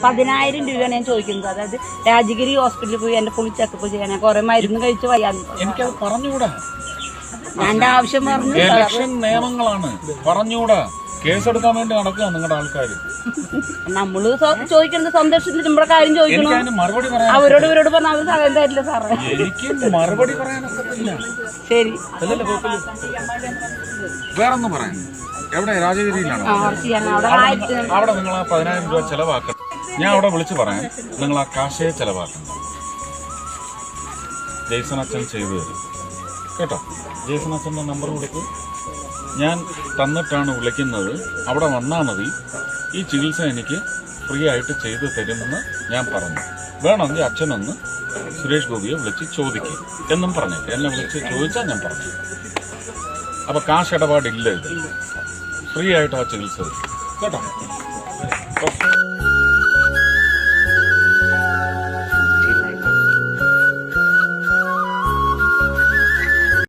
10,000 രൂപയാണ് ഞാൻ ചോദിക്കുന്നത്. അതായത് രാജഗിരി ഹോസ്പിറ്റലിൽ പോയി എന്റെ ഫുൾ ചെക്കപ്പ് ചെയ്യാൻ ഞാൻ കുറെ മരുന്ന് കഴിച്ച് വയ്യാന്ന്. എനിക്കത് പറഞ്ഞുകൂടാ. എന്റെ ആവശ്യം പറഞ്ഞു. ഇലക്ഷൻ നിയമങ്ങളാണ്, പറഞ്ഞുകൂടാ. കേസെടുക്കാൻ വേണ്ടി നടക്കുക നിങ്ങളുടെ ആൾക്കാര്. നമ്മള് ചോദിക്കുന്നത് സന്ദർശനത്തിന് നമ്മുടെ കാര്യം ചോദിക്കണം. മറുപടി പറയാൻ അവരോട് ഇവരോട് പറഞ്ഞാൽ അവർ സഹായം തരില്ല സാറേ. എനിക്ക് മറുപടി പറയാനൊക്കത്തില്ല. ശരി, വേറൊന്നും പറയാൻ. എവിടെ? രാജഗിരിയിലാണോ? അവിടെ നിങ്ങൾ ആ 10,000 രൂപ ചെലവാക്കണം. ഞാൻ അവിടെ വിളിച്ചു പറയാൻ. നിങ്ങൾ ആ കാശയെ ചെലവാക്കണം. ജെയ്സൺ അച്ഛൻ ചെയ്തു തരും കേട്ടോ. ജെയ്സൺ അച്ഛൻ്റെ നമ്പർ കൊടുത്ത് ഞാൻ തന്നിട്ടാണ് വിളിക്കുന്നത്. അവിടെ വന്നാൽ മതി. ഈ ചികിത്സ എനിക്ക് ഫ്രീ ആയിട്ട് ചെയ്തു തരുമെന്ന് ഞാൻ പറഞ്ഞു. വേണമെങ്കിൽ അച്ഛനൊന്ന് സുരേഷ് ഗോപിയെ വിളിച്ച് ചോദിക്കും എന്നും പറഞ്ഞു. എന്നെ വിളിച്ച് ചോദിച്ചാൽ ഞാൻ പറഞ്ഞു. അപ്പോൾ കാശ് ഇടപാടില്ല, ഇത് ഫ്രീ ആയിട്ട് ആ ചികിത്സ കേട്ടോ.